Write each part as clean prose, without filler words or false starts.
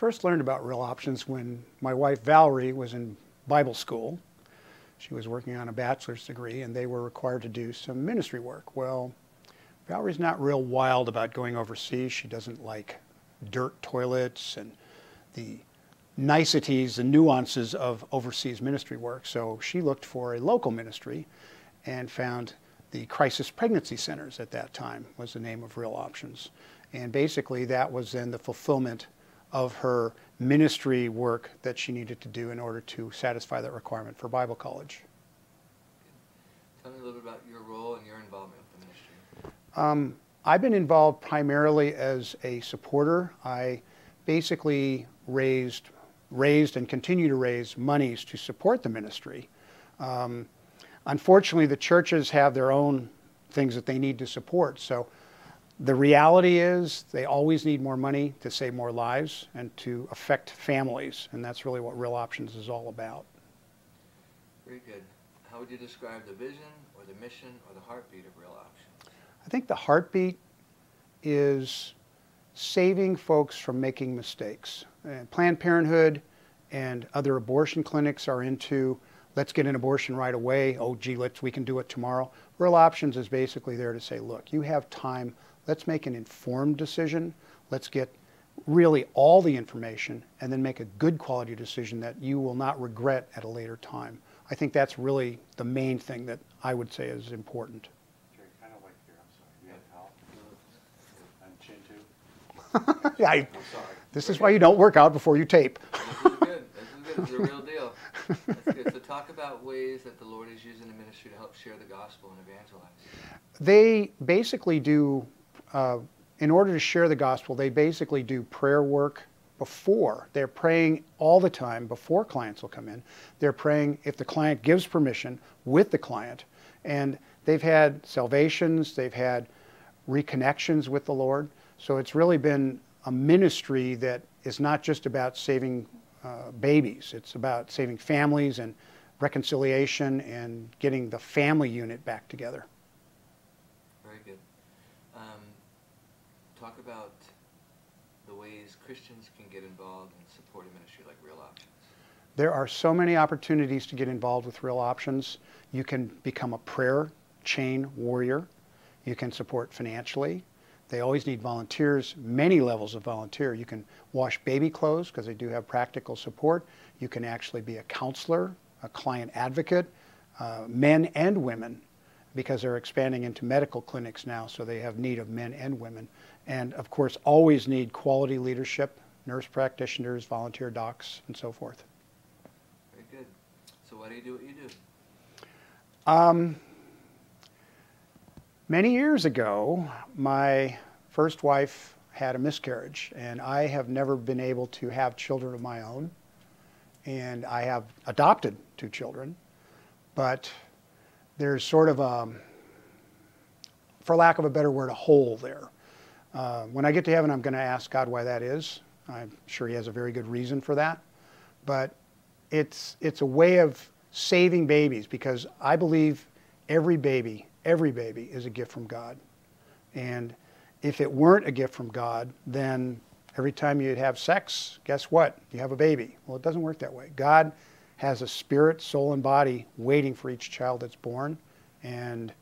first learned about real options when my wife Valerie was in Bible school. She was working on a bachelor's degree and they were required to do some ministry work. Well, Valerie's not real wild about going overseas. She doesn't like dirt toilets and the niceties and nuances of overseas ministry work. So she looked for a local ministry and found the Crisis Pregnancy Centers at that time was the name of Real Options. And basically that was then the fulfillment of her ministry work that she needed to do in order to satisfy that requirement for Bible college. Tell me a little bit about your role and your involvement with the ministry. I've been involved primarily as a supporter. I basically raised and continue to raise monies to support the ministry. Unfortunately, the churches have their own things that they need to support. So the reality is they always need more money to save more lives and to affect families. And that's really what Real Options is all about. Very good. How would you describe the vision or the mission or the heartbeat of Real Options? I think the heartbeat is saving folks from making mistakes. Planned Parenthood and other abortion clinics are into, let's get an abortion right away. Oh, gee, we can do it tomorrow. Real Options is basically there to say, look, you have time. Let's make an informed decision. Let's get really all the information and then make a good quality decision that you will not regret at a later time. I think that's really the main thing that I would say is important. Jerry, kind of like here, I'm sorry. You had help? And chin too? Yeah, I'm sorry. this is why you don't work out before you tape. This is good. This is good. It's the real deal. That's good. So talk about ways that the Lord is using the ministry to help share the gospel and evangelize. They basically do, in order to share the gospel, they basically do prayer work before. They're praying all the time before clients will come in. They're praying, if the client gives permission, with the client. And they've had salvations, they've had reconnections with the Lord. So it's really been a ministry that is not just about saving babies. It's about saving families and reconciliation and getting the family unit back together. Very good. Talk about the ways Christians can get involved and support a ministry like Real Options. There are so many opportunities to get involved with Real Options. You can become a prayer chain warrior. You can support financially. They always need volunteers, many levels of volunteer. You can wash baby clothes because they do have practical support. You can actually be a counselor, a client advocate, men and women, because they're expanding into medical clinics now, so they have need of men and women. And of course, always need quality leadership, nurse practitioners, volunteer docs, and so forth. Very good. So why do you do what you do? Many years ago, my first wife had a miscarriage, and I have never been able to have children of my own. And I have adopted 2 children, but there's sort of a, for lack of a better word, a hole there. When I get to heaven, I'm going to ask God why that is. I'm sure He has a very good reason for that. But it's a way of saving babies, because I believe every baby is a gift from God. And if it weren't a gift from God, then every time you'd have sex, guess what? You have a baby. Well, it doesn't work that way. God has a spirit, soul, and body waiting for each child that's born. And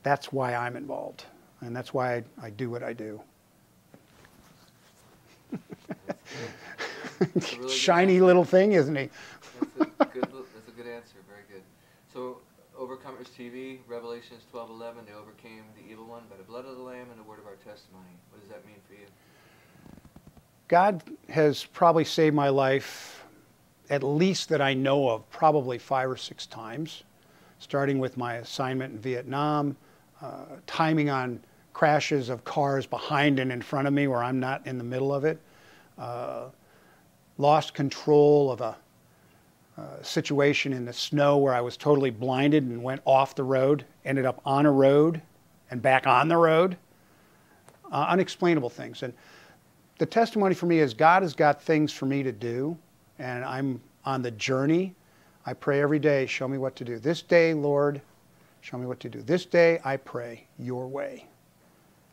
that's why I'm involved. And that's why I do what I do. Really Shiny little thing, isn't he? That's a good answer. Very good. So, Overcomers TV, Revelations 12:11, they overcame the evil one by the blood of the Lamb and the word of our testimony. What does that mean for you? God has probably saved my life, at least that I know of, probably 5 or 6 times, starting with my assignment in Vietnam, timing on crashes of cars behind and in front of me where I'm not in the middle of it, lost control of a situation in the snow where I was totally blinded and went off the road, ended up on a road and back on the road. Unexplainable things. And the testimony for me is God has got things for me to do, and I'm on the journey. I pray every day, show me what to do. This day, Lord, show me what to do. This day, I pray your way.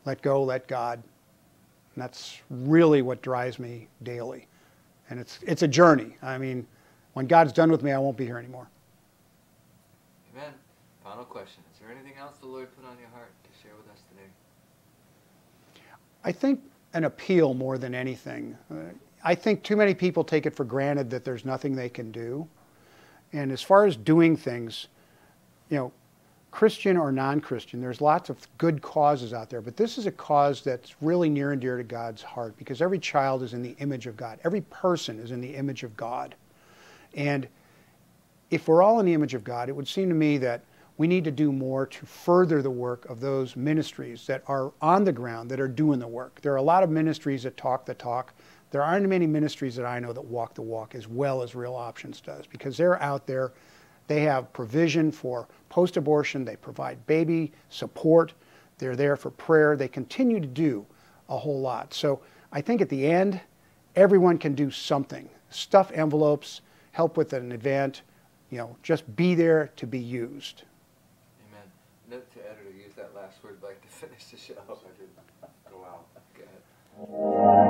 Let go, let God. And that's really what drives me daily. And it's a journey. I mean, when God's done with me, I won't be here anymore. Amen. Final question. Is there anything else the Lord put on your heart to share with us today? I think an appeal more than anything. I think too many people take it for granted that there's nothing they can do. And as far as doing things, you know, Christian or non-Christian, there's lots of good causes out there, but this is a cause that's really near and dear to God's heart, because every child is in the image of God. Every person is in the image of God. And if we're all in the image of God, it would seem to me that we need to do more to further the work of those ministries that are on the ground, that are doing the work. There are a lot of ministries that talk the talk. There aren't many ministries that I know that walk the walk as well as Real Options does, because they're out there. They have provision for post-abortion. They provide baby support. They're there for prayer. They continue to do a whole lot. So I think at the end, everyone can do something. Stuff envelopes, help with an event, you know, just be there to be used. Amen. Note to editor, use that last word like to finish the show. I did go out. Go ahead.